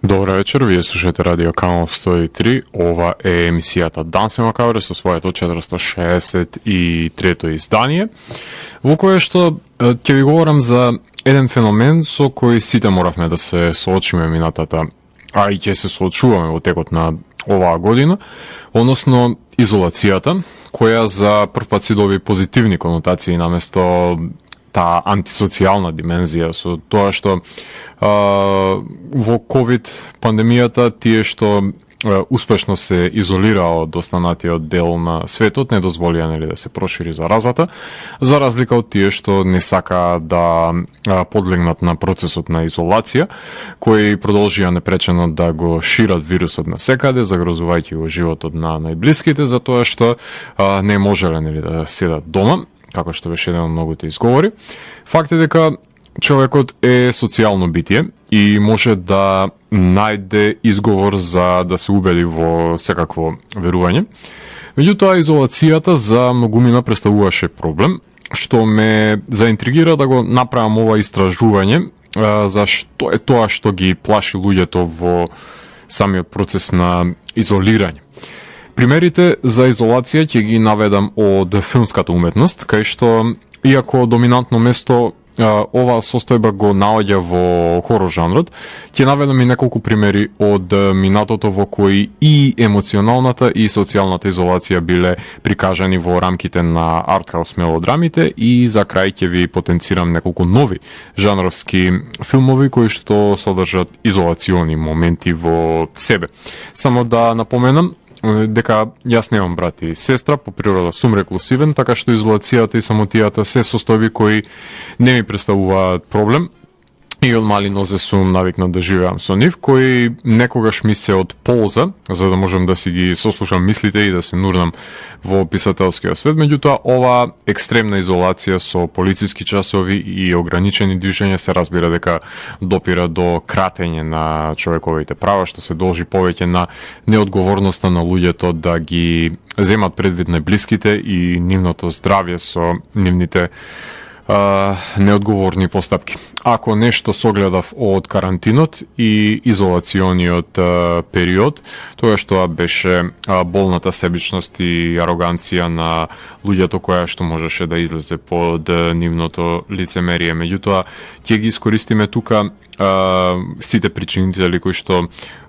Добро вечер, вие слушате радио Канал 103, ова е емисијата Данс е макабре со своето 463-то издание, во кое што ќе ви говорам за еден феномен со кој сите моравме да се соочиме минатата, а и ќе се соочуваме во текот на оваа година, односно изолацијата, која за прв пат си доби позитивни конотации наместо таа антисоцијална димензија со тоа што во ковид пандемијата тие што успешно се изолираа од останатиот дел на светот не дозволија нели да се прошири заразата, за разлика од тие што не сакаа да подлегнат на процесот на изолација, кои продолжија непречено да го шират вирусот на секаде, загрозувајќи го животот на најблиските, затоа што не можеле нели да седат дома, како што беше еден од многуте изговори. Факт е дека човекот е социјално битие и може да најде изговор за да се убеди во секакво верување. Меѓутоа, изолацијата за многумина представуваше проблем, што ме заинтригира да го направам ова истражување за што е тоа што ги плаши луѓето во самиот процес на изолирање. Примерите за изолација ќе ги наведам од филмската уметност, кај што, иако доминантно место оваа состојба го наоѓа во хорор жанрот, ќе наведам и неколку примери од минатото во кои и емоционалната и социјалната изолација биле прикажани во рамките на артхаус мелодрамите и за крај ќе ви потенцирам неколку нови жанровски филмови кои што содржат изолациони моменти во себе. Само да напоменам дека јас немам брат и сестра, по природа сум реклусивен, така што изолацијата и самотијата се состојби кои не ми представуваат проблем и од мали нозе сум навикнат да живеам со нив, кои некогаш ми се од полза, за да можам да си ги сослушам мислите и да се нурнам во писателскиот свет. Меѓутоа, ова екстремна изолација со полициски часови и ограничени движења се разбира дека допира до кратење на човековите права, што се должи повеќе на неодговорноста на луѓето да ги земат предвид најблиските и нивното здравје со нивните неодговорни постапки. Ако нешто согледав од карантинот и изолациониот период, тоа што беше болната себичност и ароганција на луѓето која што можеше да излезе под нивното лицемерие. Меѓутоа, ќе ги искористиме тука сите причинители кои што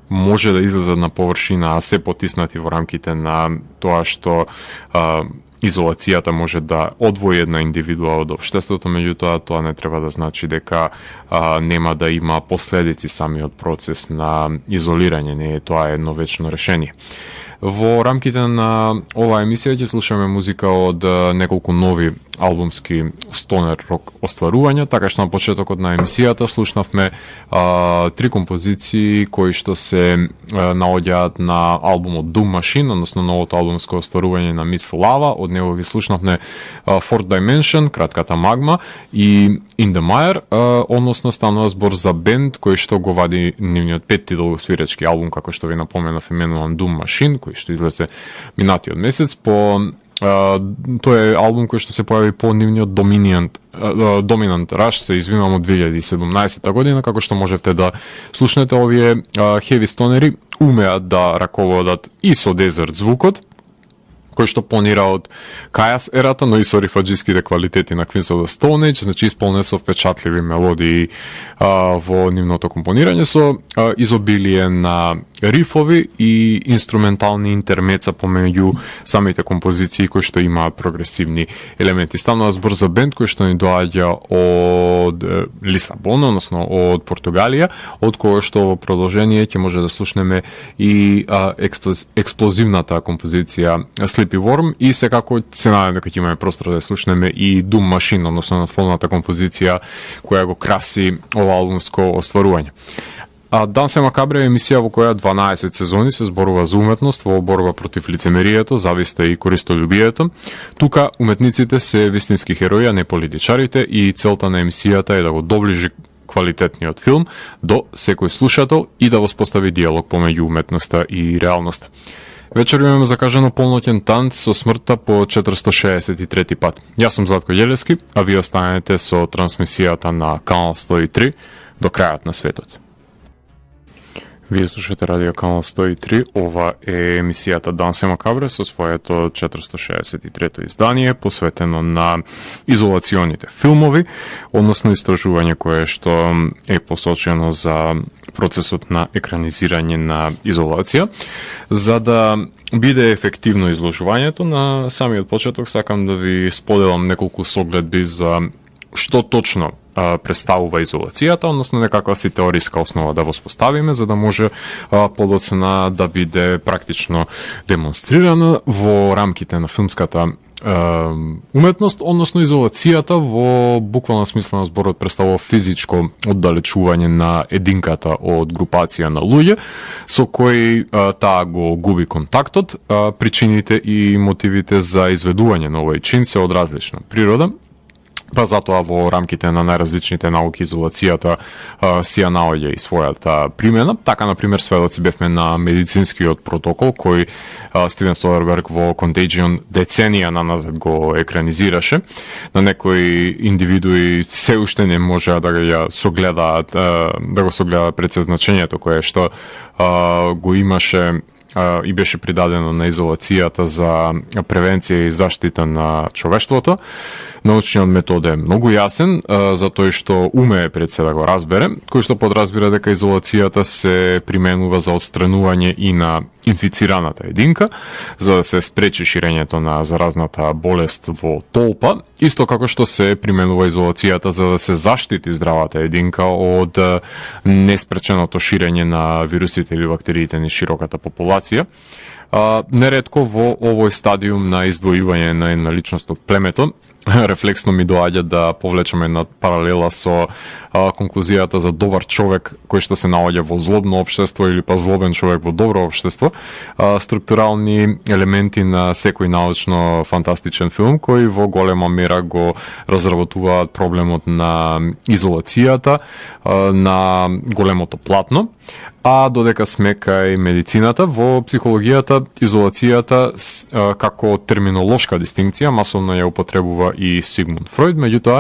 може да излезат на површина, а се потиснати во рамките на тоа што изолацијата може да одвои една индивидуа од општеството, меѓутоа тоа не треба да значи дека нема да има последици самиот процес на изолирање, не е тоа едно вечно решение. Во рамките на оваа емисија ќе слушаме музика од неколку нови албумски стонер рок остварувања, така што на почетокот на емисијата слушнавме три композиции кои што се наоѓаат на албумот Doom Machine, односно новото албумско остварување на Miss Lava. Од него ги слушнавме Fourth Dimension, кратката Магма и In the Mire, односно станува збор за бенд кој што го вади нивниот петти долгосвиречки албум, како што ви напоменав, именуван Doom Machine, кој што излезе минатиот месец. Тоа е албум кој што се појави по нивниот Dominant Rush, се извинувам, од 2017 година, како што можете да слушнете, овие хеви стонери умеат да раководат и со дезерт звукот, кој што понира од Кајас ерата, но и со рифаџиските квалитети на Queens of the Stone Age, значи исполнет со впечатливи мелодии во нивното компонирање, со изобилие на рифови и инструментални интермеца помеѓу самите композиции кои што имаат прогресивни елементи. Станува збор за бенд кој што ни доаѓа од Лисабон, односно од Португалија, од кој што во продолжение ќе може да слушнеме и експлозивната композиција Sleepy Worm и секако се надевам дека ќе имаме простор да слушнеме и Doom Machine, односно насловната композиција која го краси ова албумско остварување. Данс е макабре е емисија во која 12 сезони се зборува за уметност во борба против лицемерието, зависта и користолюбието. Тука уметниците се вистински херои, а не политичарите, и целта на емисијата е да го доближи квалитетниот филм до секој слушател и да воспостави диалог помеѓу уметноста и реалноста. Вечер имаме закажано полноќен танц со смртта по 463 пат. Јас сум Златко Јелески, а вие останете со трансмисијата на Канал 103 до крајот на светот. Вие слушате Радио Канал 103, ова е емисијата Дансе Макабре со своето 463-то издание, посветено на изолационите филмови, односно истражување кое што е посочено за процесот на екранизирање на изолација. За да биде ефективно изложувањето, на самиот почеток сакам да ви споделам неколку согледби за што точно представува изолацијата, односно некаква си теориска основа да воспоставиме, за да може подоцна да биде практично демонстрирана во рамките на филмската уметност, односно изолацијата во буквална смисла на зборот представува физичко оддалечување на единката од групација на луѓе со кои таа го губи контактот. Причините и мотивите за изведување на овој чин се од различна природа. Па затоа во рамките на најразличните науки изолацијата си ја наоѓа и својата примена. Така, например, сведоци бевме на медицинскиот протокол кој Стивен Содерберг во Contagion деценија назад го екранизираше. На некои индивидуи се уште не можеа да го согледаат пред се значењето кое што го имаше и беше придадено на изолацијата за превенција и заштита на човештвото. Научниот метод е многу јасен, затоа што умее пред се да го разбере, кој што подразбира дека изолацијата се применува за отстранување и на инфицираната единка, за да се спречи ширењето на заразната болест во толпа, исто како што се применува изолацијата за да се заштити здравата единка од неспреченото ширење на вирусите или бактериите низ широката популација. Неретко во овој стадиум на издвојување на една личност од племето, рефлексно ми доаѓа да повлечеме една паралела со конклузијата за добар човек кој што се наоѓа во злобно општество или па злобен човек во добро општество. Структурални елементи на секој научно фантастичен филм кој во голема мера го разработуваат проблемот на изолацијата на големото платно. А додека сме кај медицината, во психологијата изолацијата како терминолошка дистинкција масовно ја употребува и Сигмунд Фройд, меѓутоа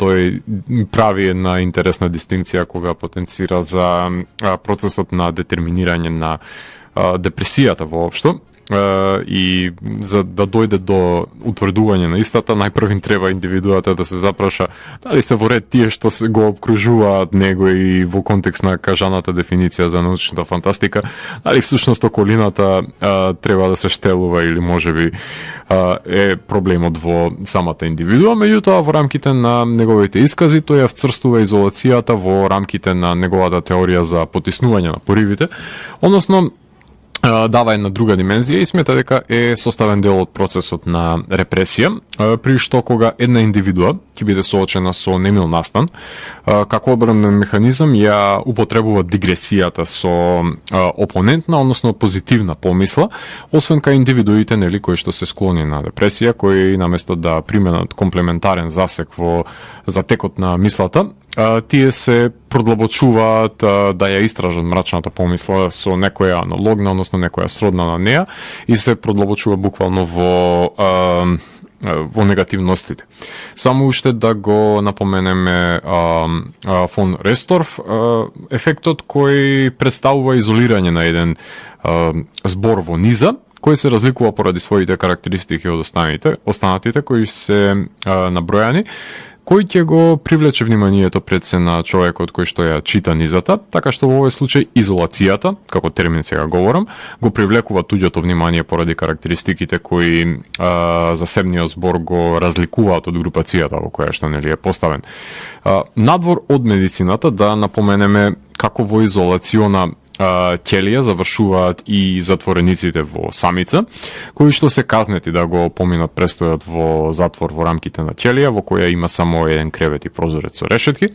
тој прави една интересна дистинкција кога потенцира за процесот на детерминирање на депресијата воопшто. И за да дојде до утврдување на истата, најпрво треба индивидуата да се запраша дали се во ред тие што се го обкружуваат него и во контекст на кажаната дефиниција за научната фантастика, дали всушност околината треба да се штелува или можеби е проблемот во самата индивидуа. Меѓутоа во рамките на неговите искази тој ја вцрстува изолацијата во рамките на неговата теорија за потиснување на поривите, односно дава една друга димензија и смета дека е составен дел од процесот на репресија, при што кога една индивидуа ќе биде соочена со немил настан, како одбранен механизам ја употребува дигресијата со опонентна, односно позитивна помисла, освен кај индивидуите нели кои што се склони на депресија, кои наместо да применат комплементарен засек во затекот на мислата, тие се продлабочуваат да ја истражат мрачната помисла со некоја аналогна, односно некоја сродна на неа и се продлабочува буквално во негативностите. Само уште да го напоменеме фон Ресторф, ефектот кој представува изолирање на еден збор во низа, кој се разликува поради своите карактеристики од останатите кои се набројани, кој ќе го привлече вниманието пред се на човекот кој што ја чита низата, така што во овој случај изолацијата, како термин сега говорам, го привлекува туѓото внимание поради карактеристиките кои засебниот збор го разликуваат од групацијата во која што нели е поставен. Надвор од медицината да напоменеме како во изолациона ќелија завршуваат и затворениците во самица, кои што се казнети да го поминат престојот во затвор во рамките на ќелија, во која има само еден кревет и прозорец со решетки.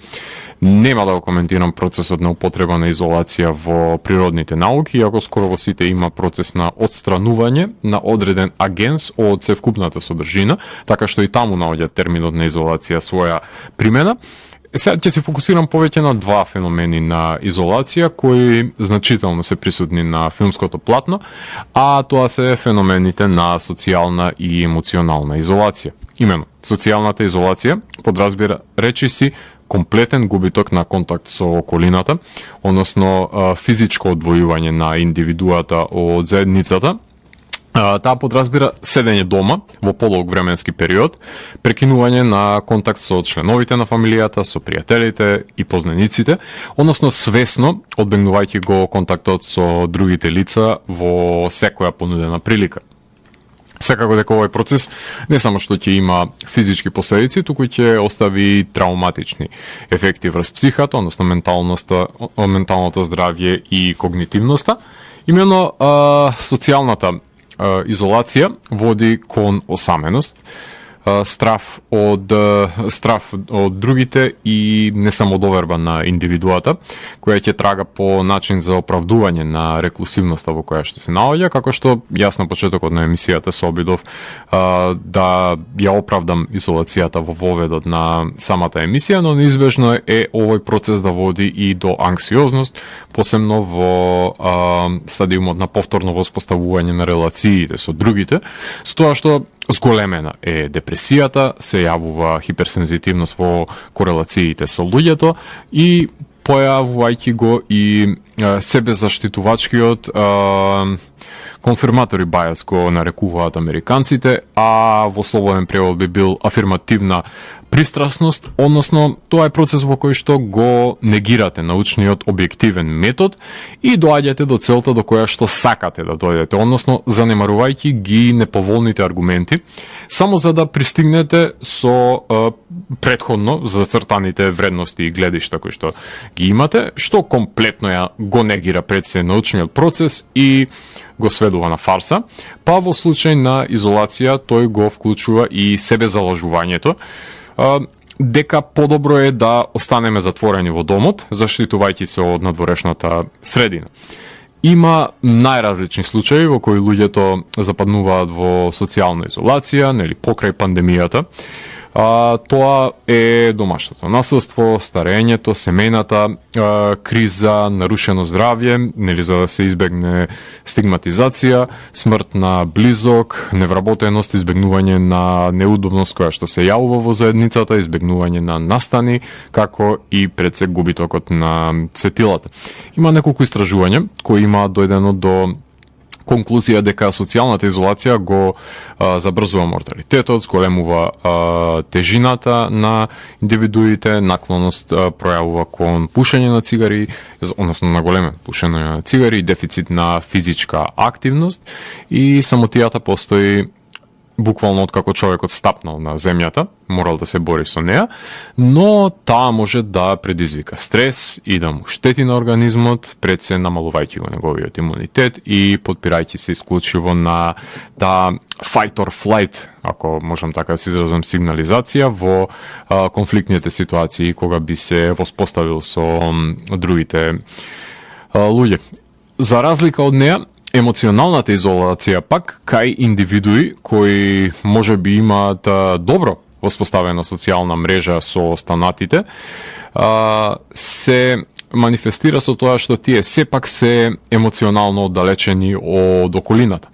Нема да го коментирам процесот на употреба на изолација во природните науки, иако скоро во сите има процес на отстранување на одреден агенс од севкупната содржина, така што и таму наоѓа терминот на изолација своја примена. Сега ќе се фокусирам повеќе на два феномени на изолација кои значително се присутни на филмското платно, а тоа се феномените на социјална и емоционална изолација. Имено, социјалната изолација подразбира речиси комплетен губиток на контакт со околината, односно физичко одвојување на индивидуата од заедницата. Таа подразбира седење дома во подолг временски период, прекинување на контакт со членовите на фамилијата, со пријателите и познаниците, односно свесно одбегнувајќи го контактот со другите лица во секоја понудена прилика. Секако дека овој процес не само што ќе има физички последици, туку ќе остави травматични ефекти врз психата, односно менталното здравје и когнитивноста. Именно социјалната изолација води кон осаменост, страф од другите и несамодоверба на индивидуата, која ќе трага по начин за оправдување на реклусивноста во која што се наоѓа, како што јас на почетокот на емисијата се обидов да ја оправдам изолацијата во воведот на самата емисија, но неизбежно е овој процес да води и до анксиозност, посебно во стадиумот на повторно воспоставување на релациите со другите, со тоа што зголемена е депресијата, се јавува хиперсензитивност во корелациите со луѓето и појавувајќи го и себезаштитувачкиот конфирматори бајас го нарекуваат американците, а во слободен превод би бил афирмативна пристрасност, односно тоа е процес во кој што го негирате научниот објективен метод и доаѓате до целта до која што сакате да дојдете, односно занемарувајќи ги неповолните аргументи, само за да пристигнете со претходно зацртаните вредности и гледишта кои што ги имате, што комплетно ја го негира пред се научниот процес и го сведува на фарса, па во случај на изолација тој го вклучува и себезалажувањето, дека подобро е да останеме затворени во домот, заштитувајќи се од надворешната средина. Има најразлични случаи во кои луѓето западнуваат во социјална изолација, нели покрај пандемијата. Тоа е домашното насилство, старењето, семејната криза, нарушено здравје, нели за да се избегне стигматизација, смрт на близок, невработеност, избегнување на неудобност која што се јавува во заедницата, избегнување на настани, како и пред се губитокот на сетилата. Има неколку истражувања кои има дојдено до конклузија дека социјалната изолација го забрзува морталитетот, зголемува тежината на индивидуите, наклоност пројавува кон пушење на цигари, односно на големе пушење на цигари, дефицит на физичка активност и самотијата постои буквално откако човекот стапнал на земјата, морал да се бори со неа, но таа може да предизвика стрес и да му штети на организмот, пред се намалувајќи го неговиот имунитет и подпирајќи се исклучиво на таа fight or flight, ако можам така да се изразам, сигнализација во конфликтните ситуации кога би се воспоставил со другите луѓе. За разлика од неа, емоционалната изолација пак кај индивидуи кои може би имаат добро воспоставена социјална мрежа со останатите, се манифестира со тоа што тие сепак се емоционално оддалечени од околината.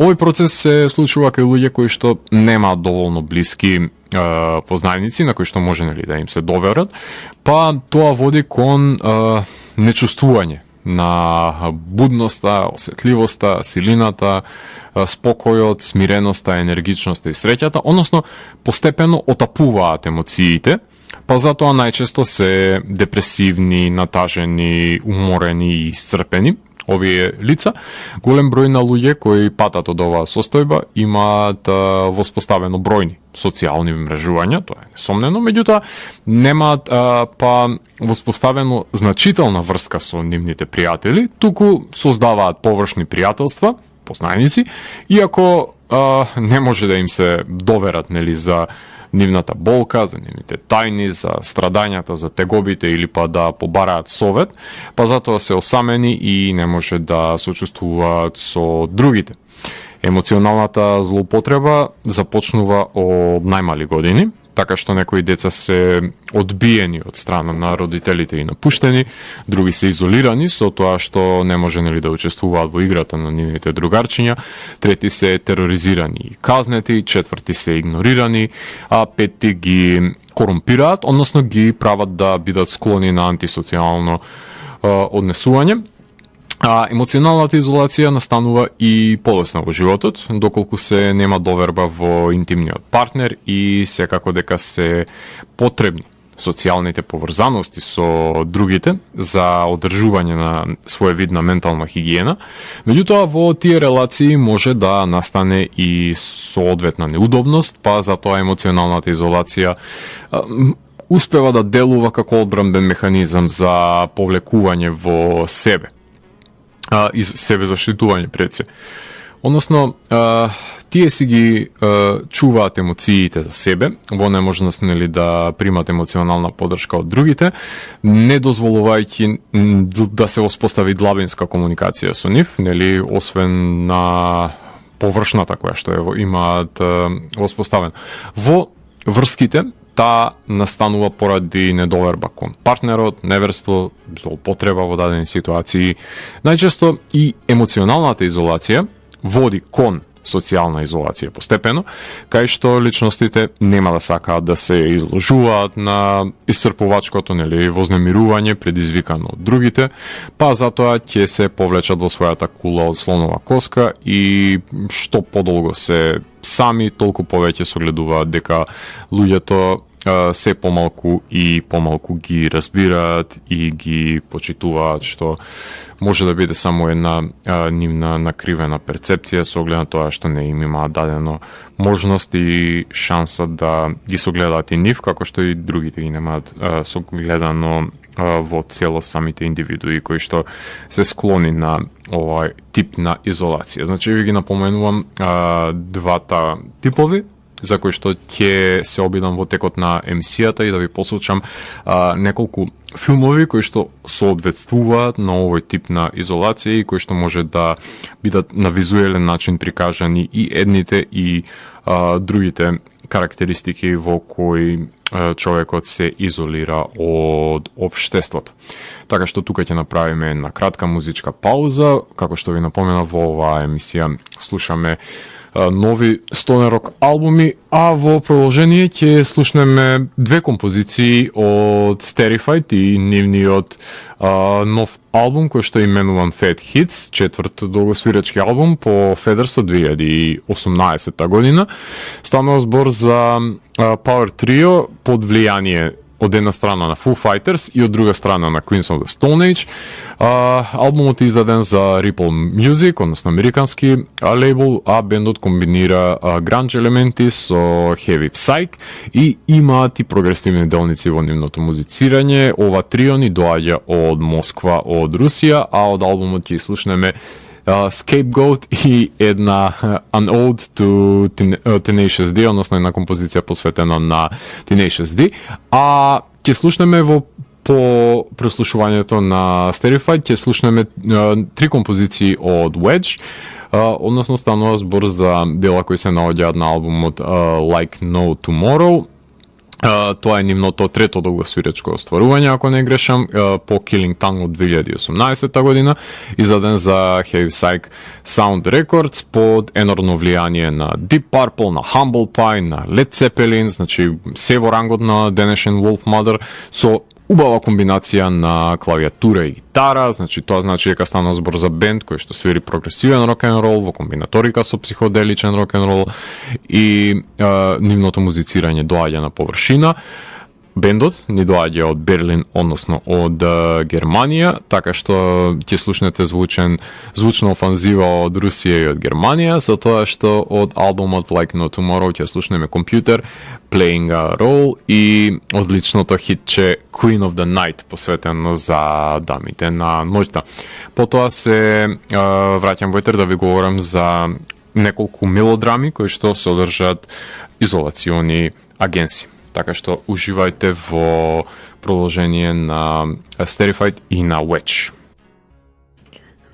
Овој процес се случува кај луѓе кои што немаат доволно блиски познајници на кои што може да им се доверат, па тоа води кон нечувствување на будноста, осетливоста, силината, спокојот, смиреноста, енергичноста и среќата, односно постепено отапуваат емоциите, па затоа најчесто се депресивни, натажени, уморени и исцрпени овие лица. Голем број на луѓе кои патат од оваа состојба имаат воспоставено бројни социјални мрежувања, тоа е несомнено, меѓутоа немаат па воспоставено значителна врска со нивните пријатели, туку создаваат површни пријателства, познајници, иако не може да им се доверат нели за нивната болка, за нивните тајни, за страдањата, за тегобите или па да побараат совет, па затоа се осамени и не може да сочувствуваат со другите. Емоционалната злоупотреба започнува од најмали години, така што некои деца се одбиени од страна на родителите и напуштени, други се изолирани со тоа што не може нели да учествуваат во играта на нивните другарчиња, трети се тероризирани и казнети, четврти се игнорирани, а петти ги корумпираат, односно ги прават да бидат склони на антисоцијално однесување. Емоционалната изолација настанува и полесно во животот, доколку се нема доверба во интимниот партнер и секако дека се потребни социјалните поврзаности со другите за одржување на своевидна ментална хигиена. Меѓутоа, во тие релации може да настане и соодветна неудобност, па затоа емоционалната изолација успева да делува како одбранбен механизам за повлекување во себе и себе заштитување пред се. Односно, тие си ги чуваат емоциите за себе, во неможност нели да примат емоционална поддршка од другите, не дозволувајќи да се воспостави длабинска комуникација со нив, нели, освен на површната која што имаат воспоставен. Во врските таа настанува поради недоверба кон партнерот, неверство, злоупотреба во дадени ситуации. Најчесто и емоционалната изолација води кон социјална изолација постепено, кај што личностите нема да сакаат да се изложуваат на исцрпувачкото нели вознемирување предизвикано од другите, па затоа ќе се повлечат во својата кула од слонова коска и што подолго се сами, толку повеќе согледуваат дека луѓето се помалку и помалку ги разбираат и ги почитуваат, што може да биде само една нивна накривена перцепција со оглед на тоа што не им имаат дадено можност и шанса да ги согледаат и нив, како што и другите ги немаат согледано во целост самите индивидуи кои што се склони на овај тип на изолација. Значи, ви ги напоменувам двата типови, за кои што ќе се обидам во текот на емисијата и да ви посочам неколку филмови кои што соодветствуваат на овој тип на изолација и кои што може да бидат на визуелен начин прикажани и едните и другите карактеристики во кои човекот се изолира од општеството. Така што тука ќе направиме една кратка музичка пауза. Како што ви напоменав, во оваа емисија слушаме нови стонер рок албуми, а во продолжение ќе слушнеме две композиции од Sterified и нивниот нов албум кој што е именуван Fat Hits, четврт долгосвирачки албум по Feathers од 2018 година. Станува збор за Power Trio под влијание од една страна на Foo Fighters и од друга страна на Queens of the Stone Age. Албумот е издаден за Ripple Music, односно американски лейбл, а бендот комбинира гранж елементи со heavy psych и имаат и прогресивни делници во нивното музицирање. Ова трио ни доаѓа од Москва, од Русија, а од албумот ќе слушнеме Scapegoat и една An Ode to Tenacious D, односно една композиција посветена на Tenacious D. А ќе слушнеме по преслушувањето на Sterified, ќе слушнеме три композиции од Wedge, односно станува збор за дела кои се наоѓаат на албумот Like No Tomorrow. Тоа е нивното трето долгосвирачко остварување, ако не грешам, по Killing Tongue од 2018 година, издаден за Heavy Psych Sound Records под енорно влијание на Deep Purple, на Humble Pie, на Led Zeppelin, значи се во рангот на денешен Wolfmother, со убава комбинација на клавиатура и гитара, значи тоа значи дека станува збор за бенд кој што свири прогресивен рок-н-рол во комбинаторика со психоделичен рок-н-рол и нивното музицирање доаѓа на површина. Бендот ни доаѓа од Берлин, односно од Германија, така што ќе слушнете звучна офанзива од Русија и од Германија, со тоа што од албумот Like No Tomorrow ќе слушнеме Computer, Playing a Role и одличното хитче Queen of the Night, посветено за дамите на ноќта. Потоа се враќам во етер да ви говорам за неколку мелодрами кои што содржат изолациони агенси. Така што уживајте во продолжение на Sterified и на Wedge.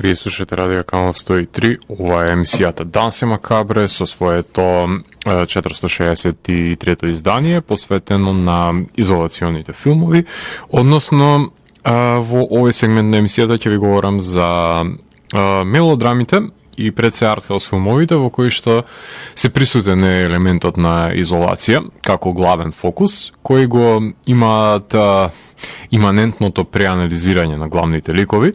Вие слушате Радио Канал 103, ова е емисијата Данс е Макабре со своето 463-то издание посветено на изолационите филмови, односно во овој сегмент на емисијата ќе ви говорам за мелодрамите и пред се артхаус филмовите во кои што се присутен е елементот на изолација како главен фокус, кои го имаат иманентното преанализирање на главните ликови,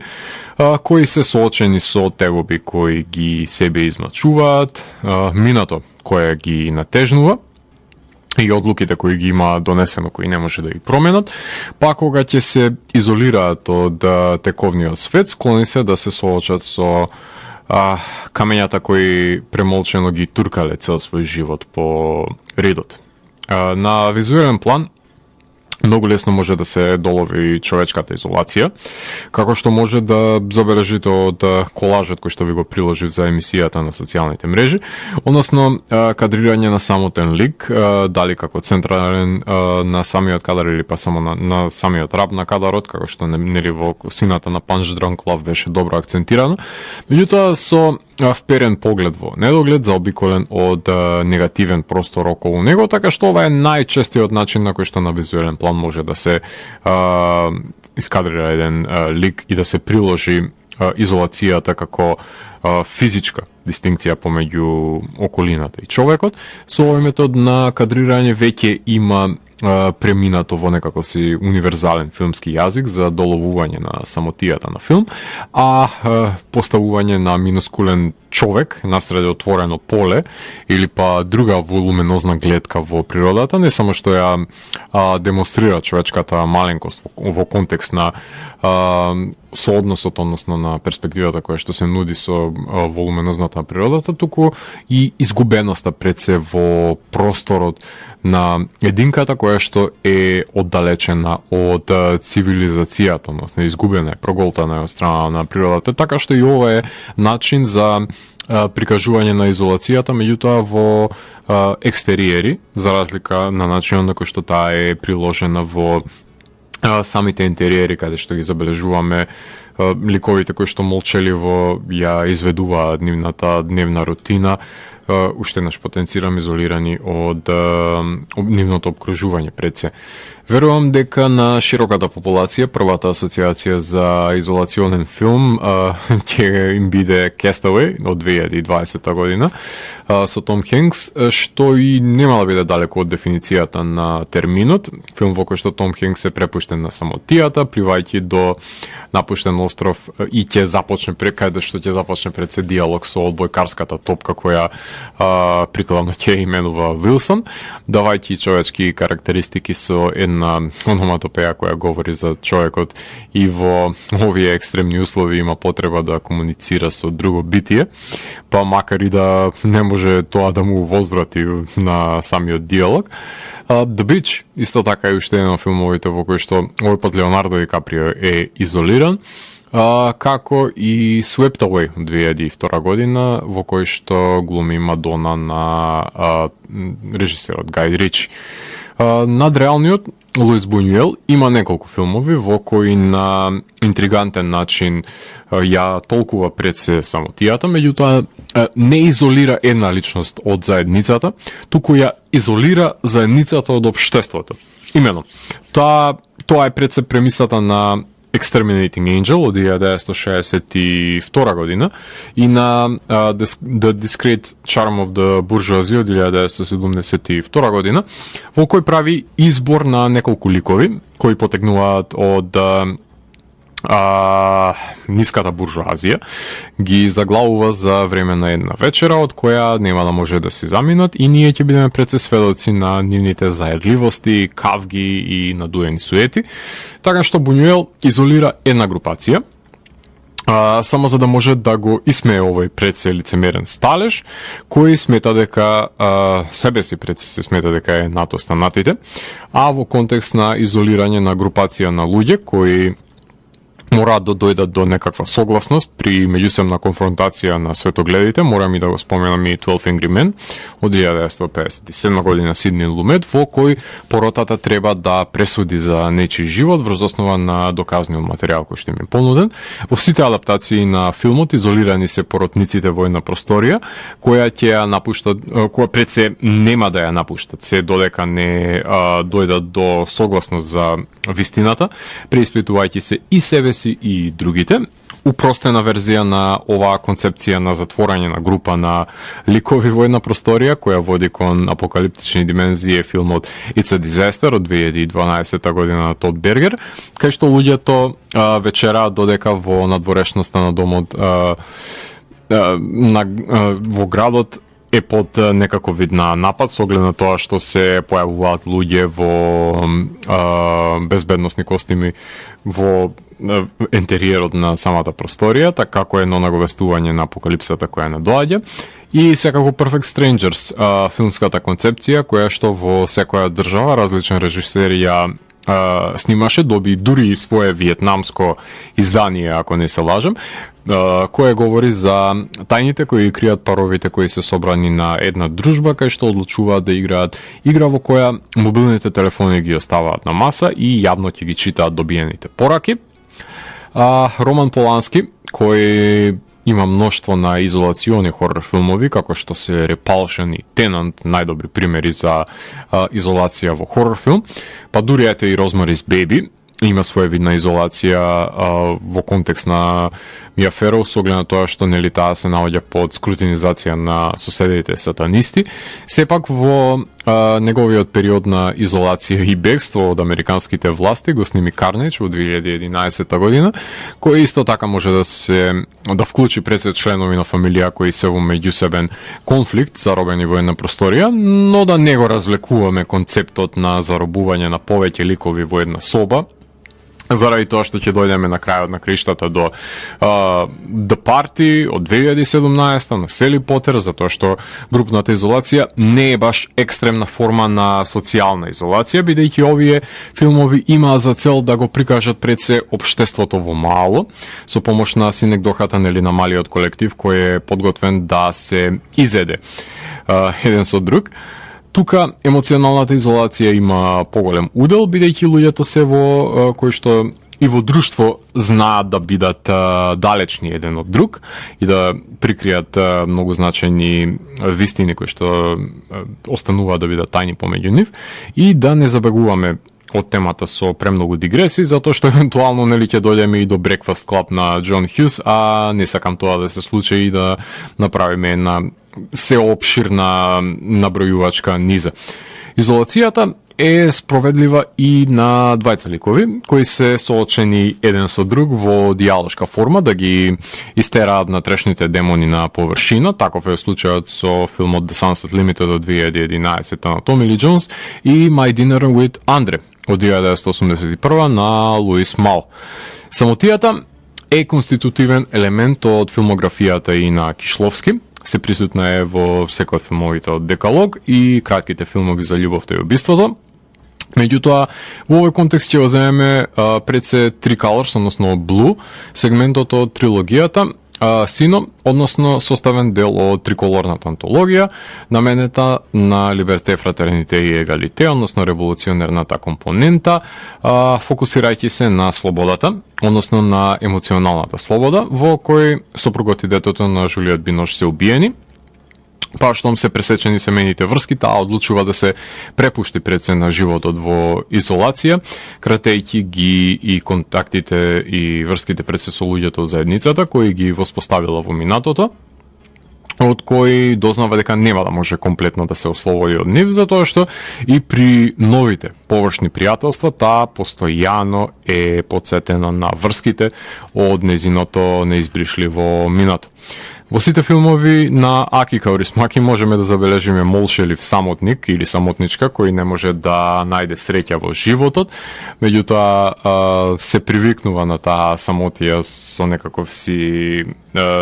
кои се соочени со тегоби кои ги себе измачуваат, минато кое ги натежнува и одлуките кои ги има донесено кои не може да ги променат, па кога ќе се изолираат од тековниот свет, склони се да се соочат со камењата кои премолчено ги туркале цел свој живот по редот. На визуелен план многу лесно може да се долови човечката изолација, како што може да забележите од колажот кој што ви го приложив за емисијата на социјалните мрежи, односно кадрирање на самотен лик, дали како централен на самиот кадар или па само на самиот раб на кадарот, како што нели во сината на Punch Drunk Love беше добро акцентирано, меѓутоа со вперен поглед во недоглед, заобиколен од негативен простор околу него, така што ова е најчестиот начин на кој што на визуелен план може да се искадрира еден лик и да се приложи изолацијата како физичка дистинкција помеѓу околината и човекот. Со овој метод на кадрирање веќе има преминато во некаков си универзален филмски јазик за доловување на самотијата на филм, а поставување на минускулен човек насреде отворено поле или па друга волуменозна гледка во природата, не само што ја демонстрира човечката маленкост во контекст на соодносот, односно на перспективата која што се нуди со волуменозната на природата, туку и изгубеноста пред се во просторот на единката која што е оддалечена од цивилизацијата, односно изгубена е, проголтана е од страна на природата, така што и ова е начин за прикажување на изолацијата, меѓутоа во екстериери, за разлика на начинот на кој што таа е приложена во самите интериери, каде што ги забележуваме ликовите кои што молчеливо ја изведуваат нивната дневна рутина, уште еднаш потенцирам изолирани од нивното обкружување пред се. Верувам дека на широката популација првата асоциација за изолационен филм ќе им биде Castaway од 2020 година со Том Хенкс, што и нема да биде далеко од дефиницијата на терминот. Филм во кој што Том Хенкс е препуштен на самотијата, пливајќи до напуштен остров и ќе започне каде што ќе започне пред се диалог со одбојкарската топка која прикладно ќе именува Вилсон, давајќи човечки карактеристики со една ономатопеја која говори за човекот и во овие екстремни услови има потреба да комуницира со друго битие, па макар и да не може тоа да му возврати на самиот диалог. The Beach, исто така е уште еден од филмовите во кој што овој пат Леонардо Ди Каприо е изолиран, како и Swept Away од 2002 година, во кој што глуми Мадона на режисерот Гај Ричи. Надреалниот Луис Бунјуел има неколку филмови во кои на интригантен начин ја толкува пред се самотијата, меѓутоа не изолира една личност од заедницата, туку ја изолира заедницата од општеството. Имено, тоа е пред се премисата на Exterminating Angel од 1962 година и на The Discreet Charm of the Bourgeoisie од 1972 година, во кој прави избор на неколку ликови кои потекнуваат од ниската буржуазија, ги заглавува за време на една вечера од која нема да може да се заминат и ние ќе бидеме пред се сведоци на нивните заедливости, кавги и надуени суети, така што Бунјуел изолира една групација, само за да може да го исмее овој пред се лицемерен сталеж, кој смета дека себе си пред се смета дека е над останатите, а во контекст на изолирање на групација на луѓе кои мораат да дојдат до некаква согласност при меѓусебна конфронтација на светогледите. Морам и да го споменам и 12 Angry Men од 1957 година Сидни Лумет, во кој поротата треба да пресуди за нечи живот врз основа на доказниот материјал кој што им е понуден. Во сите адаптации на филмот изолирани се поротниците во една просторија која ќе ја напуштат, која пред се нема да ја напуштат, се додека не дојдат до согласност за вистината, преиспитувајќи се и себе си и другите. Упростена верзија на оваа концепција на затворање на група на ликови во една просторија која води кон апокалиптични димензии е филмот It's a Disaster од 2012 година на Тод Бергер, кај што луѓето вечераат додека во надворешноста на домот во градот е под некаков вид на напад со оглед на тоа што се појавуваат луѓе во безбедносни костими во ентериерот на самата просторија, така како едно наговестување на апокалипсата која надоаѓа. И секако Perfect Strangers, филмската концепција која што во секоја држава различен режисер ја снимаше, доби дури и свое виетнамско издание, ако не се лажам, кое говори за тајните кои кријат паровите кои се собрани на една дружба кај што одлучуваат да играат игра во која мобилните телефони ги оставаат на маса и јавно ќе ги читаат добиените пораки. Роман Полански, кој има мноштво на изолациони хорор филмови, како што се Repulsion и Tenant, најдобри примери за изолација во хорор филм, па дури ете и Rosemary's Baby, има своевидна изолација во контекст на Мија Ферол, со оглед на тоа што нели таа се наоѓа под скрутинизација на соседите сатанисти. Сепак во неговиот период на изолација и бегство од американските власти го сними Carnage во 2011 година, кој исто така може да вклучи пресет членови на фамилија кои се во меѓусебен конфликт, заробени во една просторија, но да не го развлекуваме концептот на заробување на повеќе ликови во една соба, заради тоа што ќе дојдеме на крајот на криштата до The Party од 2017 на Сели Потер, затоа што групната изолација не е баш екстремна форма на социјална изолација, бидејќи овие филмови имаат за цел да го прикажат пред се општеството во мало, со помош на синекдохата нели на малиот колектив кој е подготвен да се изеде еден со друг. Тука емоционалната изолација има поголем удел, бидејќи луѓето се во кои што и во друштво знаат да бидат далечни еден од друг и да прикријат многу значајни вистини кои што остануваат да бидат тајни помеѓу нив и да не забегуваме од темата со премногу дигреси, затоа што евентуално нели ќе дојдеме и до Breakfast Club на Џон Хјус, а не сакам тоа да се случи и да направиме една сеопширна набројувачка низа. Изолацијата е спроведлива и на двајца ликови, кои се соочени еден со друг во дијалошка форма да ги истераат натрешните демони на површина. Таков е случајот со филмот The Sunset Limited од 2011 на Томи Ли Джонс и My Dinner with Andre од 1981 на Луис Мал. Самотијата е конститутивен елемент од филмографијата и на Кишловски. Се присутна е во секој од филмовите од Декалог и кратките филмови за љубовта и убиството. Меѓутоа, во овој контекст ќе го земеме пред се Three Colors, односно Blue, сегментот од трилогијата Сино, односно составен дел од триколорната антологија, наменета на Либерте, Фратерните и Егалите, односно револуционерната компонента, фокусирајќи се на слободата, односно на емоционалната слобода, во кој сопругот и детето на Жулиет Бинош се убиени. Па штом се пресечени семејните врски, таа одлучува да се препушти пред се на животот во изолација, кратејќи ги и контактите и врските пред се со луѓето од заедницата, кои ги воспоставила во минатото, од кој дознава дека нема да може комплетно да се ослободи од нив, затоа што и при новите површни пријателства таа постојано е потсетена на врските од незиното неизбришливо минато. Во сите филмови на Аки Каурисмаки можеме да забележиме молшелив самотник или самотничка кој не може да најде среќа во животот, меѓутоа се привикнува на таа самотија со некаков си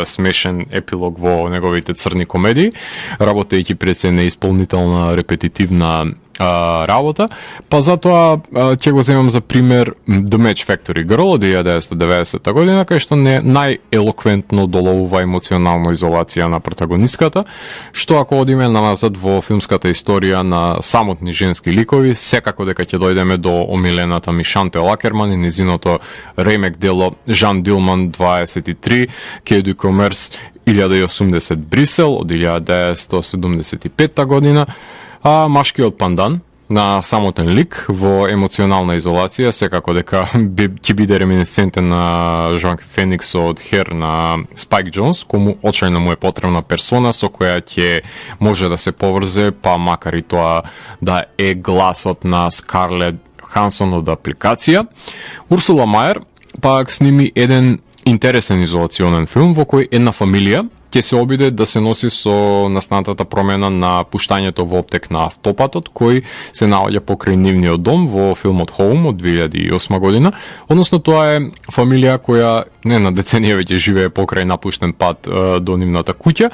смешен епилог во неговите црни комедии, работејќи пред се неисполнителна репетитивна работа, па затоа ќе го земам за пример The Match Factory Girl од 1990 година, кај што не најелоквентно доловува емоционална изолација на протагонистката, што ако одиме назад во филмската историја на самотни женски ликови, секако дека ќе дојдеме до омилената ми Шантел Акерман и незиното ремек дело Жан Дилман 23, Quai du Commerce 1080 Брисел од 1975 година, а машкиот пандан на самотен лик во емоционална изолација секако дека ќе биде реминесцентен на Жоаquin Феникс од Хер на Спайк Джонс, кому очајно му е потребна персона со која ќе може да се поврзе, па макар и тоа да е гласот на Скарлет Хансон од апликација. Урсула Мајер пак сними еден интересен изолационен филм во кој една фамилија ќе се обиде да се носи со настанатата промена на пуштањето во оптек на автопатот, кој се наоѓа покрај нивниот дом во филмот Home од 2008 година. Односно, тоа е фамилија која не на деценија веќе живее покрај напуштен пат до нивната куќа.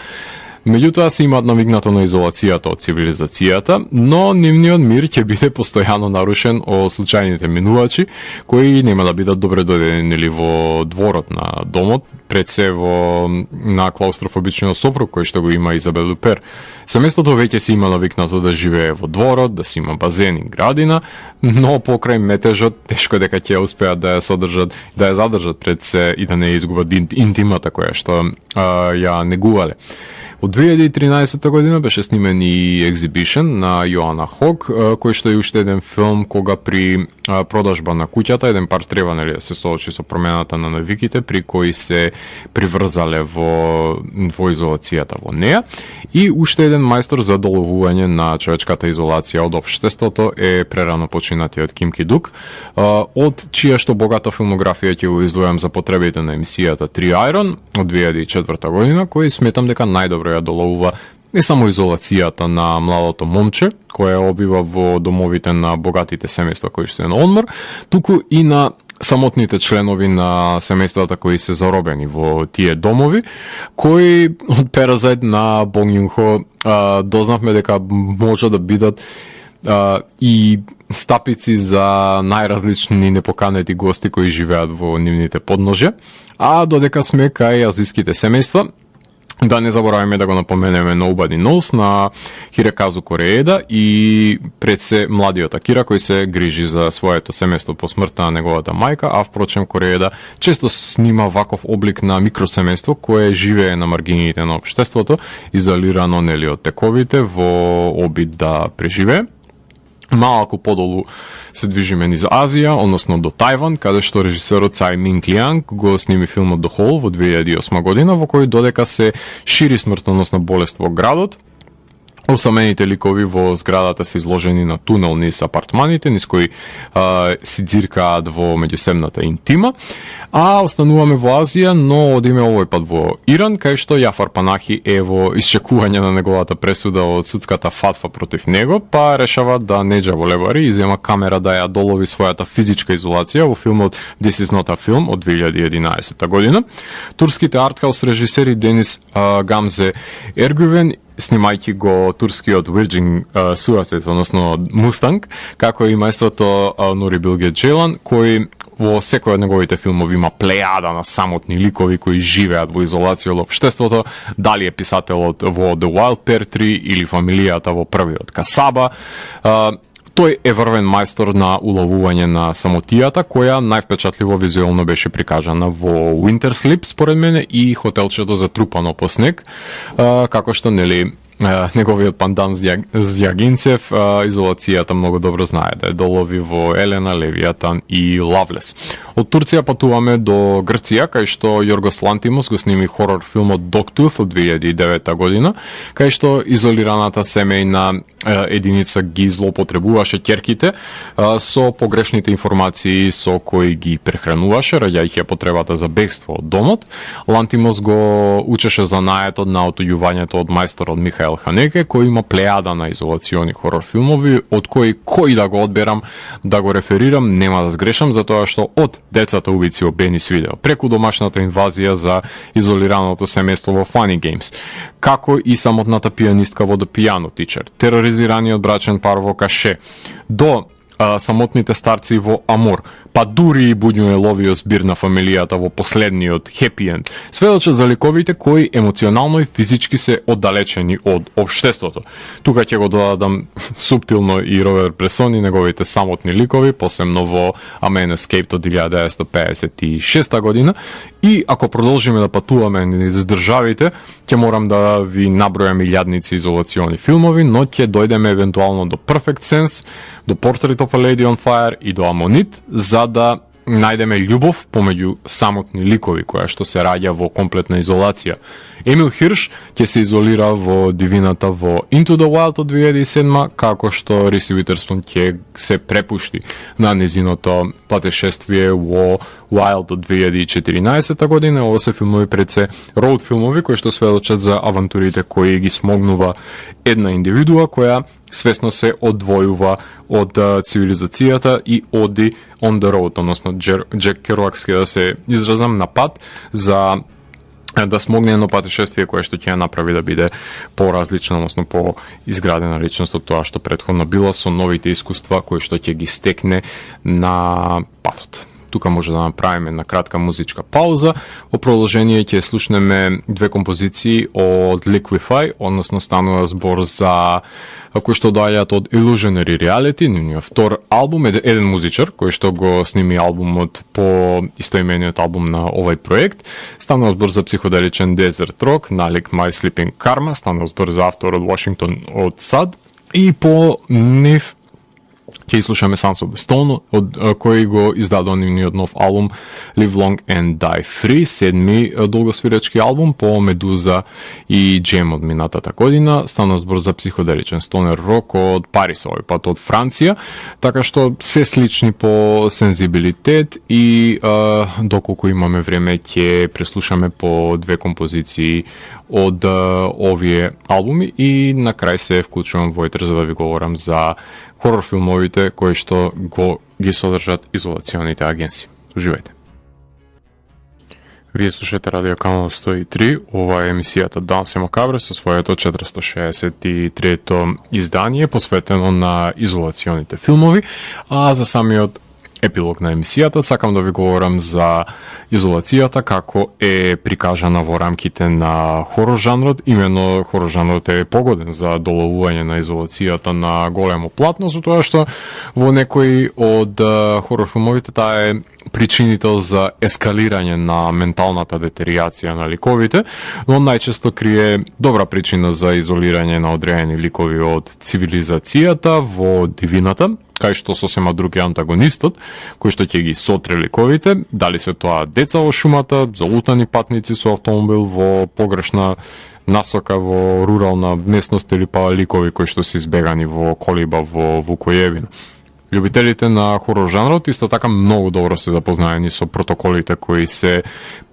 Меѓутоа се имаат навигнато на изолацијата од цивилизацијата, но нивниот мир ќе биде постојано нарушен од случајните минувачи, кои нема да бидат добре дојдени во дворот на домот, пред се на клаустрофобичниот сопруг кој што го има Изабел Лупер. Семејството веќе се има навикнато да живее во дворот, да си има базен и градина, но покрај метежот тешко дека ќе успеат да ја задржат пред се и да не изгубат интимата која што ја негувале. Од 2013 година беше снимен и Exhibition на Јоана Хог, кој што е уште еден филм кога при продажба на куќата еден пар треба да се соочи со промената на навиките при кои се приврзале во изолацијата во неа. И уште еден мајстор за доловување на човечката изолација од општеството е прерано починатиот Ким Ки Дук, од чија што богата филмографија ќе го издвојам за потребите на емисијата Три Айрон од 2004 година, кој сметам дека најдобро ја доловува не само изолацијата на младото момче, која обива во домовите на богатите семејства кои се на одмор, туку и на самотните членови на семејствата кои се заробени во тие домови, кои од Паразайт на Бонг Јун Хо дознавме дека може да бидат и стапици за најразлични непоканети гости кои живеат во нивните подножја, а додека сме кај азиските семејства, да не забораваме да го напоменеме Nobody Knows на Хироказу Корееда и пред се младиот Акира кој се грижи за своето семејство по смртта на неговата мајка, а впрочем Корееда често снима ваков облик на микросемејство кое живее на маргините на општеството, изолирано нели од тековите во обид да преживее. Малку подолу се движиме низ Азија, односно до Тајван, каде што режисерот Цај Минг Лијанг го сними филмот The Hall во 2008 година, во кој додека се шири смртоносна болест во градот, осамените ликови во зградата се изложени на тунел низ апартманите, низ кои си дзиркаат во меѓусебната интима, а остануваме во Азија, но одиме овој пат во Иран, кај што Јафар Панахи е во исчекување на неговата пресуда од судската фатва против него, па решава да не джаволевари и зема камера да ја долови својата физичка изолација во филмот This is not a film од 2011 година. Турските артхаус режисери Денис Гамзе Ергувен, снимајќи го турскиот Virgin Suicide, односно Мустанг, како и мајстрото Нури Билге Джелан, кој во секој од неговите филмови има плејада на самотни ликови кои живеат во изолација од општеството, дали е писателот во The Wild Pear Tree или фамилијата во првиот Касаба. Тој е врвен мајстор на уловување на самотијата, која највпечатливо визуелно беше прикажана во Winter Sleep, според мене, и Хотелчето затрупано по снег, како што, нели, неговиот пандан Зјагинцев, изолацијата многу добро знае да е долови во Елена, Левијатан и Лавлес. Од Турција патуваме до Грција, кај што Јоргос Лантимос го сними хорор филмот Dogtooth од 2009 година, кај што изолираната семејна единица ги злоупотребуваше ќерките со погрешните информации со кои ги прехрануваше, раѓајќи ја потребата за бегство од домот. Лантимос го учеше занаетот на отуѓувањето од мајсторот Михаел Михаел Ханеке, кој има плејада на изолациони хорор филмови, од кој да го одберам да го реферирам, нема да сгрешам, затоа што од Децата убици од Бенис видео, преку Домашната инвазија за изолираното семејство во Funny Games, како и самотната пијанистка во The Piano Teacher, тероризираниот брачен пар во Каше, до самотните старци во Амор, па дури и Буњуеловиот збир на фамилијата во последниот Happy End, сведочат за ликовите кои емоционално и физички се оддалечени од општеството. Тука ќе го додадам суптилно и Роберт Бресон и неговите самотни ликови, посебно во A Man Escaped од 1956 година. И ако продолжиме да патуваме низ државите, ќе морам да ви набројам илјадници изолациони филмови, но ќе дојдеме евентуално до Perfect Sense, до Portrait of a Lady on Fire и до Амонит, за да најдеме љубов помеѓу самотни ликови, која што се раѓа во комплетна изолација. Емил Хирш ќе се изолира во дивината во Into the Wild од 2007, како што Риси Уитерспун ќе се препушти на незиното патешествие во Wild од 2014 година. Ово се филмови пред се роуд филмови кои што сведочат за авантурите кои ги смогнува една индивидуа која свесно се одвојува од цивилизацијата и оди on the road, односно Джек Керуакски да се изразам на пат за да смогне едно патешествие кое што ќе ја направи да биде поразлична, односно по изградена личност од тоа што претходно било, со новите искуства кои што ќе ги стекне на патот. Тука може да направиме една кратка музичка пауза. Во продолжение ќе слушнеме две композиции од Liquify, односно станува збор за кои што доаѓаат од Illusionary Reality, нивниот втор албум, еден музичар кој што го сними албумот по истоимениот албум на овој проект. Станува збор за психоделичен Desert Rock, налик My Sleeping Karma, станува збор за автор од Washington од SAD и по нив ќе слушаме Sons of the Stone, од кој го издадува нивниот нов албум Live Long and Die Free, седми долгосвиречки албум по Медуза и Джем од минатата година. Стана збор за психоделичен стонер рок од Парис, овој пат од Франција, така што се слични по сензибилитет и доколку имаме време ќе преслушаме по две композиции од овие албуми и на крај се вклучувам во етер за да ви говорам за хорор филмовите кои што ги содржат изолационите агенции. Уживајте. Вие слушате Радио Канал 103, ова е емисијата Данс и Макабре со своето 463-то издание посветено на изолационите филмови, а за самиот епилог на емисијата сакам да ви говорам за изолацијата како е прикажана во рамките на хорор жанрот. Именно хорор жанрот е погоден за доловување на изолацијата на големо платно, за тоа што во некои од хорор филмовите таа е причинител за ескалирање на менталната детеријација на ликовите, но најчесто крие добра причина за изолирање на одредени ликови од цивилизацијата во дивината, кај што сосема друг е антагонистот, кој што ќе ги сотре ликовите, дали се тоа деца во шумата, залутани патници со автомобил во погрешна насока во рурална местност или па ликови кои што се избегани во колиба во Вукојевина. Љубителите на хорор жанрот исто така многу добро се запознаени со протоколите кои се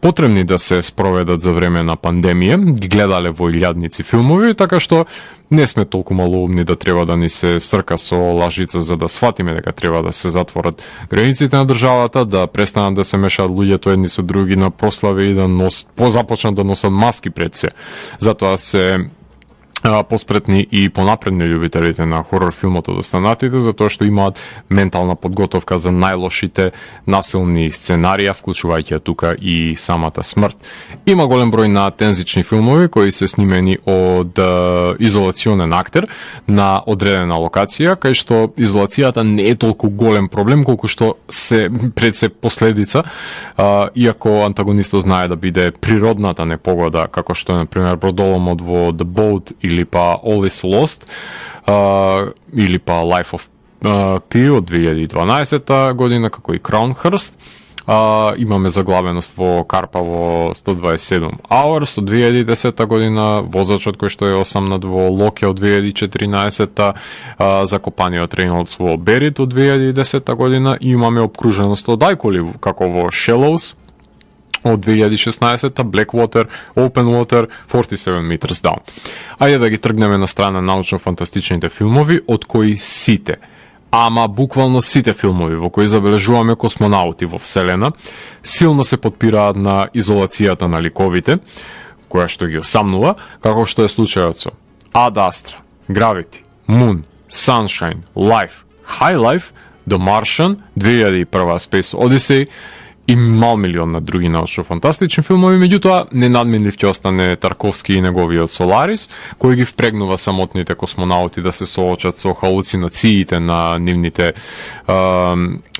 потребни да се спроведат за време на пандемија, ги гледале во илјадници филмови, така што не сме толку малоумни да треба да ни се срка со лажица за да сватиме дека треба да се затворат границите на државата, да престанат да се мешаат луѓето едни со други на прослави и да започнат да носат маски пред се. Затоа се поспретни и понапредни љубителите на хорор филмот од останатите, затоа што имаат ментална подготовка за најлошите насилни сценарија, вклучувајќи тука и самата смрт. Има голем број на тензични филмови кои се снимени од изолационен актер на одредена локација, кај што изолацијата не е толку голем проблем колку што се пред се последица, иако антагонистот знае да биде природната непогода, како што е на пример бродоломот во The Boat или па All is Lost, или па Life of Pi од 2012 година, како и Crownhurst. Имаме заглавеност во Карпа во 127 Hours од 2010 година, Возачот кој што е осамнат во Локе од 2014, Закопаниот Рейнолдс во Берит од 2010 година и имаме Обкруженост од ајкули како во Shallows од 2016-та, Blackwater, Open Water, 47 Meters Down. Ајде да ги тргнеме на страна научно-фантастичните филмови, од кои сите, ама буквално сите филмови во кои забележуваме космонаути во Вселена, силно се подпираат на изолацијата на ликовите, која што ги осамнува, како што е случајот со Ad Astra, Gravity, Moon, Sunshine, Life, High Life, The Martian, 2001 Space Odyssey и мал милион на други научно-фантастични филмови, меѓутоа ненадменлив ќе остане Тарковски и неговиот Solaris, кој ги впрегнува самотните космонаути да се соочат со халуцинациите на нивните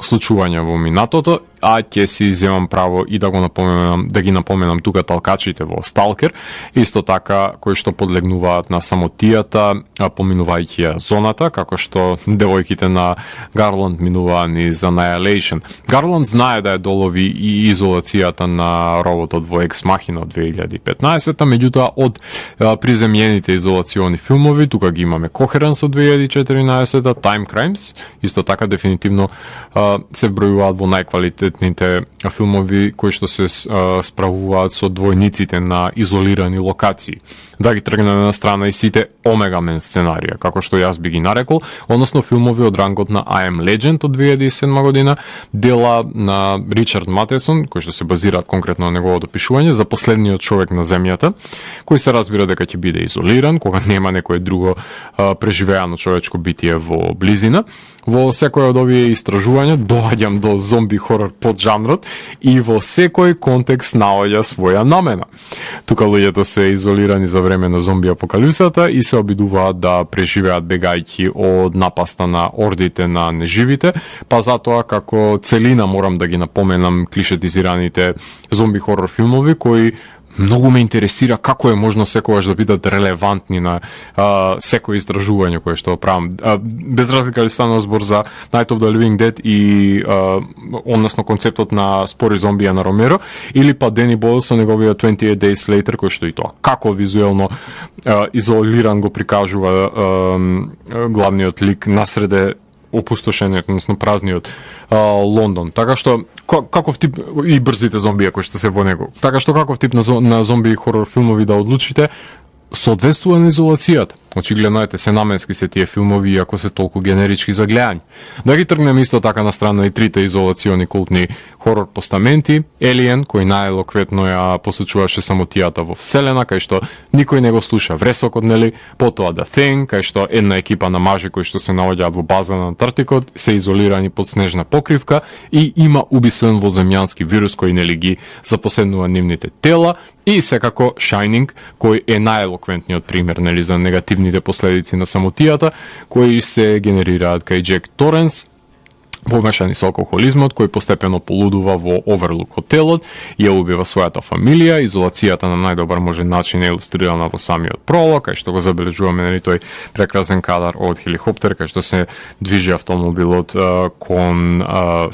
случувања во минатото, а ќе си земам право и да го напоменам, да ги напоменам тука талкачите во Stalker, исто така кои што подлегнуваат на самотијата, поминувајќи ја зоната, како што девојките на Гарланд минуваат низ Annihilation. Гарланд знае да ја долови и изолацијата на роботот во Ex Machina од 2015-та, меѓутоа од приземјените изолациони филмови, тука ги имаме Coherence од 2014-та, Time Crimes, исто така дефинитивно се вбројуваат во најквалитетните филмови кои што се справуваат со двојниците на изолирани локации. Да ги тргнеме на страна и сите Omega Man сценарија, како што јас би ги нарекол, односно филмови од рангот на I Am Legend од 2007 година, дела на Ричард Матесон, кои што се базираат конкретно на неговото пишување за последниот човек на земјата, кој се разбира дека ќе биде изолиран, кога нема некое друго преживеано човечко битие во близина. Во секој од овие истражувања доаѓам до зомби хорор поджанрот и во секој контекст наоѓа своја намена. Тука луѓето се изолирани за време на зомби апокалипсата и се обидуваат да преживеат бегајќи од напаста на ордите на неживите, па затоа како целина морам да ги напоменам клишетизираните зомби хорор филмови кои многу ме интересира како е можно секогаш да бидат релевантни на секој истражување кое што правам. Без разлика дали станува збор за Night of the Living Dead и односно концептот на Спори зомбија на Ромеро, или па Дени Бойл со неговиот 28 Days Later, кој што и тоа како визуелно изолиран го прикажува главниот лик насреде опустошениот, односно празниот Лондон. Така што каков тип и брзите зомбија кои што се во него. Така што каков тип на зомби хорор филмови да одлучите соодветствува на изолацијата. Очигледно ете се наменски се тие филмови, иако се толку генерички за гледање. Да ги тргнеме исто така на страна и трите изолациони култни хорор постаменти, Alien, кој најелокветно ја посочуваше самотијата во Вселена, кај што никој не го слуша вресокот, нели, потоа The Thing, кај што една екипа на мажи кои што се наоѓаат во база на Антарктикот, се изолирани под снежна покривка и има убиствен воземјански вирус кој нели ги запоседнува нивните тела, и секако Shining, кој е најелоквентниот пример нели за негативните последици на самотијата, кои се генерираат кај Джек Торенс, помешани со алкохолизмот, кој постепено полудува во Оверлук хотелот, ја убива својата фамилија. Изолацијата на најдобар можен начин е илустрирана во самиот пролог, кај што го забележуваме нели тој прекрасен кадар од хеликоптер, кај што се движи автомобилот кон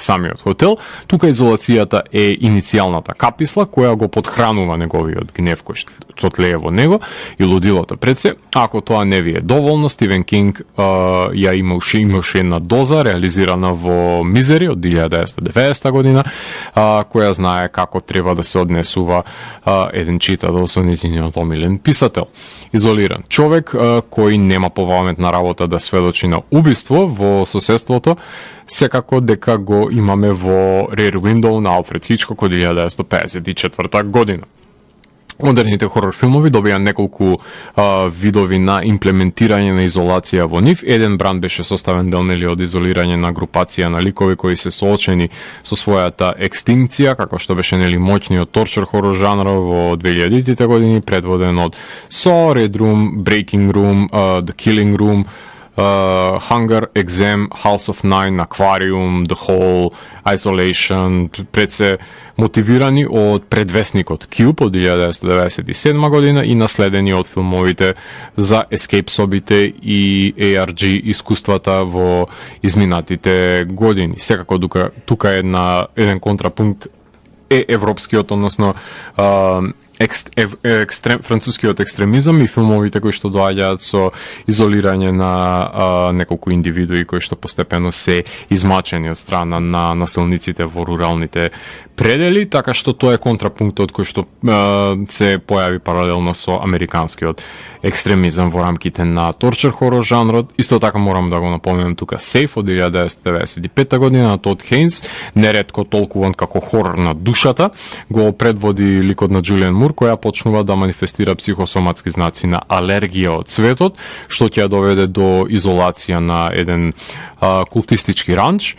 самиот хотел. Тука изолацијата е иницијалната каписла која го подхранува неговиот гнев кој што тлее во него и лудилото пред се. Ако тоа не ви е доволно, Стивен Кинг ја имаше една доза реализирана во Мизери од 1990 година, која знае како треба да се однесува еден читател со нејзиниот омилен писател. Изолиран човек кој нема поваметна работа да сведочи на убиство во соседството, секако дека го имаме во Rear Window на Алфред Хичкок од 1954 година. Модерните хорор филмови добија неколку видови на имплементирање на изолација во нив. Еден бранд беше составен дел нели од изолирање на групација на ликови кои се соочени со својата екстинкција, како што беше нели моќниот торчер хорор жанров во 2000-тите години, предводен од Saw, Red Room, Breaking Room, The Killing Room, Hunger, Exam, House of Nine, Aquarium, The Hall, Isolation, пред се мотивирани од предвесникот Cube од 1997 година и наследени од филмовите за Escape собите и ARG искуствата во изминатите години. Секако тука еден контрапункт е европскиот, односно францускиот екстремизам и филмовите кои што доаѓаат со изолирање на неколку индивидуи кои што постепено се измачени од страна на насилниците во руралните предели, така што тоа е контрапунктот кој што се појави паралелно со американскиот екстремизам во рамките на торчер хорор жанрот. Исто така морам да го напоменам тука Сейф од 1995 година на Тод Хейнс, неретко толкуван како хорор на душата, го предводи ликот на Џулијан Мур, која почнува да манифестира психосоматски знаци на алергија од светот, што ќе ја доведе до изолација на еден култистички ранч.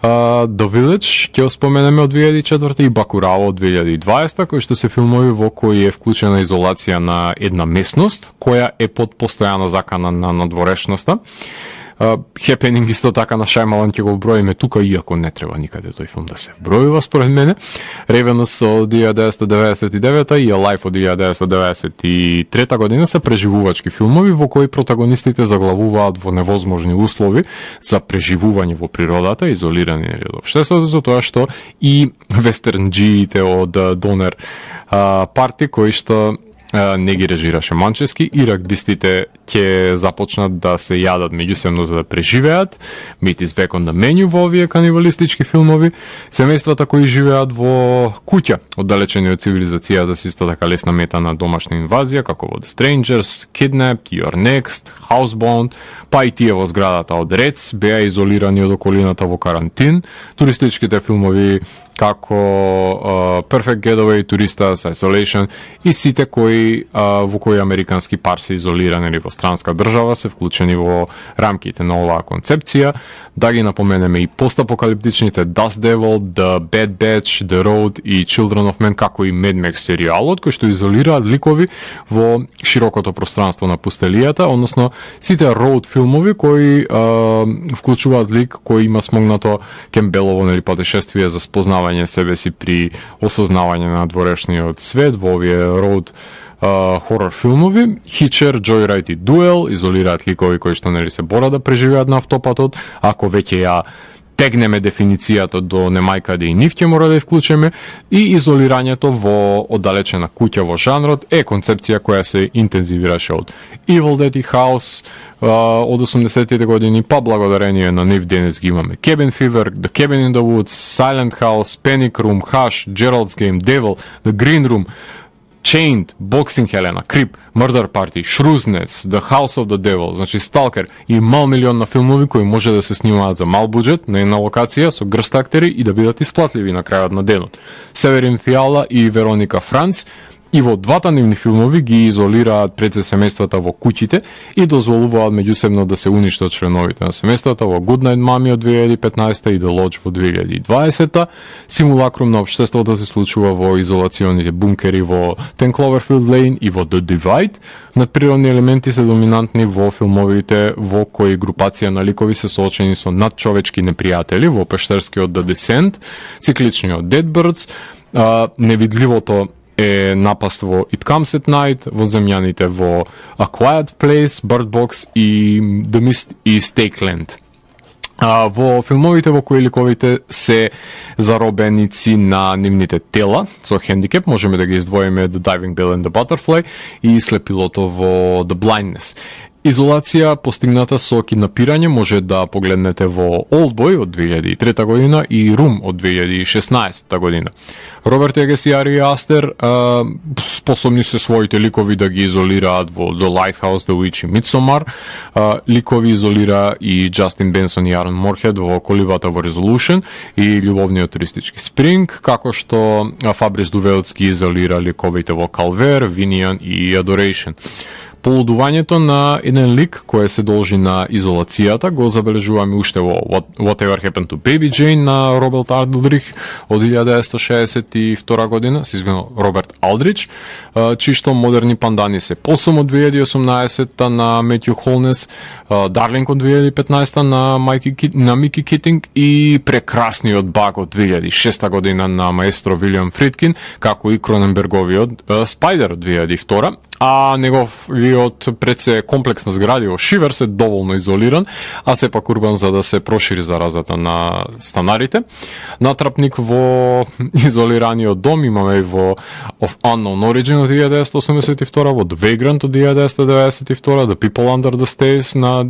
The Village ќе споменеме од 2004 и Бакурао од 2020, кои што се филмови во кои е вклучена изолација на една местност, која е под постојана закана на надворешноста. Хепенинг исто така на Шајмалан ќе го броиме тука, иако не треба никаде тој филм да се бројува според мене. Ревенус од 1999 и Alive од 1993 година се преживувачки филмови во кои протагонистите заглавуваат во невозможни услови за преживување во природата, изолирани од општеството, за тоа што и вестернџиите од Донер парти кои што не ги режираше Манчески и рагбистите ќе започнат да се јадат меѓусебно за да преживеат. Meat is back on the menu во овие канибалистички филмови. Семејствата кои живеат во куќа, оддалечени од цивилизацијата, се исто така лесна мета на домашна инвазија, како во The Strangers, Kidnapped, You're Next, Housebound, па и тие во зградата од Рец беа изолирани од околината во карантин. Туристичките филмови како Perfect Getaway, Turistas, Isolation и сите кои во кои американски пар се изолирани или во странска држава се вклучени во рамките на оваа концепција. Да ги напоменеме и постапокалиптичните Dust Devil, The Bad Batch, The Road и Children of Men, како и Mad Max серијалот, кој што изолираат ликови во широкото пространство на пустелијата, односно сите роуд филмови кои вклучуваат лик кој има смогнато Кембелово нели патешествие за спознавање себе си при осознавање на надворешниот свет во овие роуд хорор филмови. Хичер, Joyride и Дуел изолираат ликови кои што нели се борат да преживеат на автопатот. Ако веќе ја тегнеме дефиницијата до немајкаде и нив ќе мора да ја вклучиме, и изолирањето во оддалечена куќа во жанрот е концепција која се интензивираше од Evil Dead и House од 80-тите години, па благодарение на нив денес ги имаме Cabin Fever, The Cabin in the Woods, Silent House, Panic Room, Hush, Gerald's Game, Devil, The Green Room, Chained, Boxing Helena, Creep, Murder Party, Shrews Nest, The House of the Devil, значи Stalker и мал милион на филмови кои може да се снимаат за мал буџет на една локација со грст актери и да бидат исплатливи на крајот на денот. Северин Фиала и Вероника Франц и во двата нивни филмови ги изолираат пред семејствата во куќите и дозволуваат меѓусебно да се уништат членовите на семејствата во Goodnight Mommy од 2015 и The Lodge во 2020. Симулакрум на општеството се случува во изолационите бункери во 10 Cloverfield Lane и во The Divide. Надприродни елементи се доминантни во филмовите во кои групација на ликови се соочени со надчовечки непријатели во пештерскиот The Descent, цикличниот Dead Birds, невидливото е напаст во It Comes at Night, во земјаните во A Quiet Place, Bird Box и The Mist и Stakeland. Во филмовите во кои ликовите се заробеници на нивните тела со хендикеп, можеме да ги издвоиме The Diving Bell and the Butterfly и слепилото во The Blindness. Изолација постигната со киднапирање може да погледнете во Oldboy од 2003 година и Room од 2016 година. Роберт Егес и Ари Астер способни се своите ликови да ги изолираат во The Lighthouse, The Witch и Midsommar. Ликови изолира и Джастин Бенсон и Арон Морхед во Коливата во Resolution и Љубовниот туристички Спринг, како што Фабрис Дувелцки изолира ликовите во Calver, Vinian и Adoration. Полудувањето на еден лик кој се должи на изолацијата го забележуваме уште во Whatever Happened to Baby Jane на Роберт Алдрих од 1962 година, се извинувам, Роберт Алдрич, чишто модерни пандани се Посум од 2018 на Метју Холнес, Дарлинг од 2015 на Мики Китинг и прекрасниот Баг од 2006 година на маестро Вилијам Фридкин, како и Кроненберговиот Спајдер од 2002. а неговиот предсе комплекс на згради во Шиверс е доволно изолиран, а сепак урбан за да се прошири заразата на станарите. Натрапник во изолираниот дом имаме и во Of Unknown Origin од 1982, во The Vagrant од 1992, The People Under the Stairs на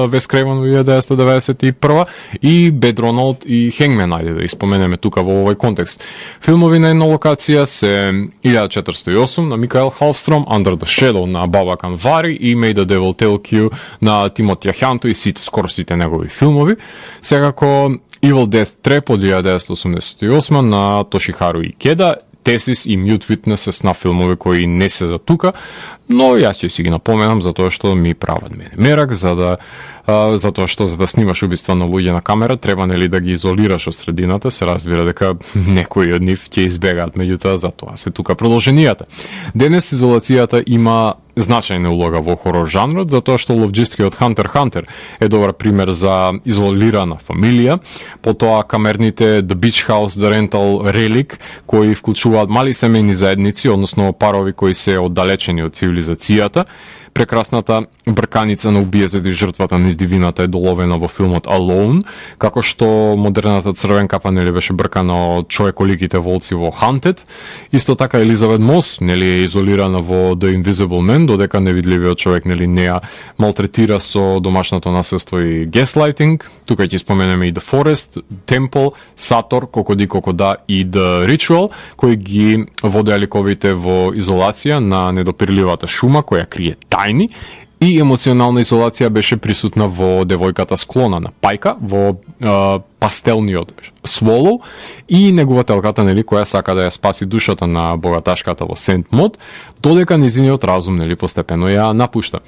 Wes Craven во 1991 и Bad Ronald и Hangman, ајде да испоменеме тука во овој контекст. Филмови на една локација се 1408 на Микаел Халфстром, Under the Shadow на Баба Канвари и May the Devil Take You на Тимоти Ханто и скоро сите негови филмови. Секако Evil Death Trap од 1988 на Тошихару Икеда, Тесис и Mute Witnesses на филмови кои не се за тука, но јас ќе си ги напоменам затоа што ми прават мене мерак, затоа што за да снимаш убиства на луѓе на камера треба нели да ги изолираш од средината, се разбира дека некои од нив ќе избегаат, меѓутоа затоа се тука продолженијата. Денес изолацијата има значајна улога во хорор жанрот, затоа што ловџискиот Hunter x Hunter е добар пример за изолирана фамилија, потоа камерните The Beach House, The Rental Relic, кои вклучуваат мали семејни заедници, односно парови кои се оддалечени од цивилизацијата. Прекрасната брканица на убиецот и жртвата на издивината е доловена во филмот Alone, како што модерната црвенка нели беше бркана од човеколиките волци во Hunted. Исто така Елизабет Мос нели е изолирана во The Invisible Man, додека невидливиот човек нели неа малтретира со домашното насилство и gaslighting. Тука ќе споменеме и The Forest, Temple, Sator, Кокоди Кокода и The Ritual, кои ги водеа ликовите во изолација на недопирливата шума која крие тајни, и емоционална изолација беше присутна во девојката склона на Пајка, во пастелниот Swallow и негователката нели која сака да ја спаси душата на богаташката во Сент Мод, додека низиниот разум нели постепено ја напушта.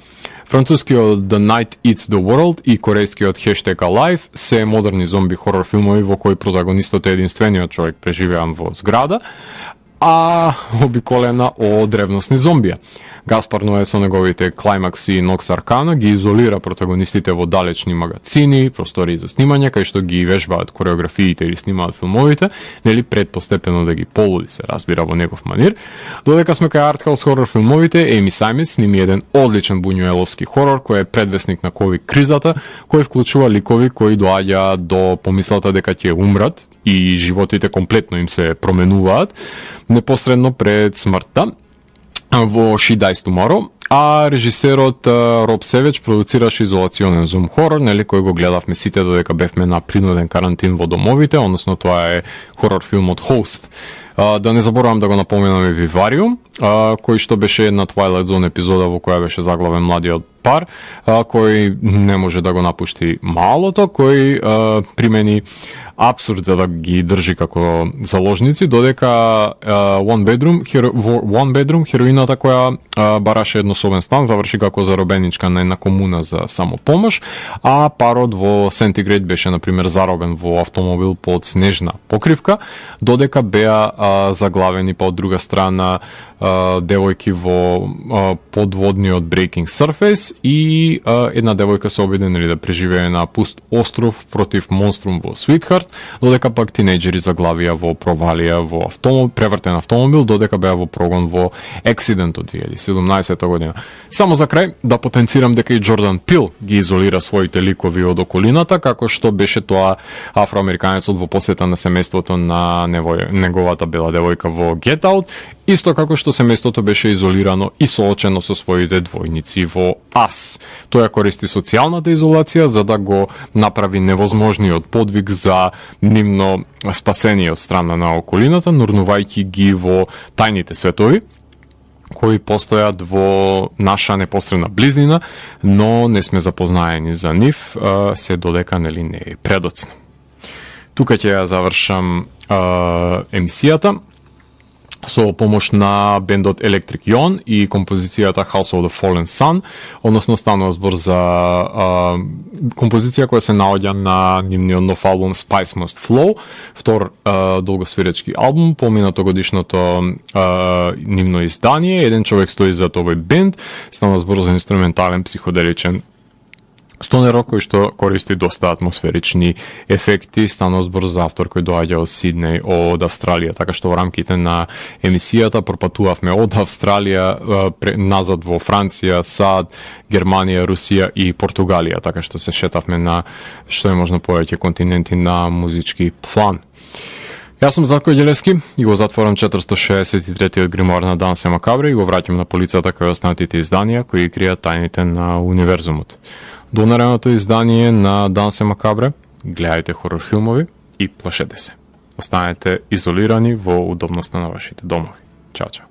Францускиот The Night Eats the World и корејскиот #Alive се модерни зомби хорор филмови во кои протагонистот е единствениот човек преживеан во зграда, а обиколена од древностни зомбија. Гаспар Ноe со неговите Клаймакс и Нокс Аркана ги изолира протагонистите во далечни магазини, простории за снимање, кај што ги вежбаат кореографиите или снимаат филмовите, нели предпостепено да ги полуди, се разбира во неков манир. Додека сме кај артхаус хорор филмовите, Еми Сајмис сними еден одличен буњуеловски хорор кој е предвестник на ковид кризата, кој вклучува ликови кои доаѓа до помислата дека ќе умрат и животите комплетно им се променуваат непосредно пред смртта во She Dies Tomorrow, а режисерот Роб Севеч продуцираше изолационен зум хорор, нели кој го гледавме сите додека бевме на принуден карантин во домовите, односно тоа е хорор филмот Host. Да не заборавам да го напоменаме Вивариум, кој што беше една Twilight Zone епизода во која беше заглавен младиот пар, кој не може да го напушти малото, кој примени абсурд за да ги држи како заложници, додека One Bedroom хероината која бараше еднособен стан заврши како заробеничка на една комуна за самопомош, а парот во Centigrade беше например заробен во автомобил под снежна покривка, додека беа заглавени па од друга страна девојки во подводниот Breaking Surface и една девојка се обиде нели да преживее на пуст остров против монструм во Sweetheart, додека пак тинејџери заглавија во провалија во превртен автомобил, додека беа во прогон во Accident од 2017 година. Само за крај да потенцирам дека и Джордан Пил ги изолира своите ликови од околината, како што беше тоа афроамериканецот во посета на семејството на неговата бела девојка во Get Out, исто како што семејството беше изолирано и соочено со своите двојници во Us. Тој користи социјалната изолација за да го направи невозможниот подвиг за нивно спасение од страна на околината, нурнувајќи ги во тајните светови, кои постојат во наша непосредна близнина, но не сме запознаени за нив, се додека нели не е предоцна. Тука ќе ја завршам емисијата со помош на бендот Electric Yawn и композицијата House of the Fallen Sun, односно станува збор за композиција која се наоѓа на нивниот нов албум Spice Must Flow, втор долгосвиречки албум, поминато годишното нивно издание. Еден човек стои за овој бенд, станува збор за инструментален психоделичен Стонеро кој што користи доста атмосферични ефекти, станува збор за автор кој доаѓа од Сиднеј, од Австралија, така што во рамките на емисијата пропатувавме од Австралија назад во Франција, САД, Германија, Русија и Португалија, така што се шетавме на што е можно повеќе континенти на музички план. Јас сум Зlatko Ѓелевски и го затворам 463-тиот гримоар на Данс е Макабре и го враќам на полицата кај останатите изданија кои кријат тајните на универзумот. До наредното издание на Данс е Макабре, гледајте хорор филмови и плашете се. Останете изолирани во удобноста на вашите домови. Чао, чао.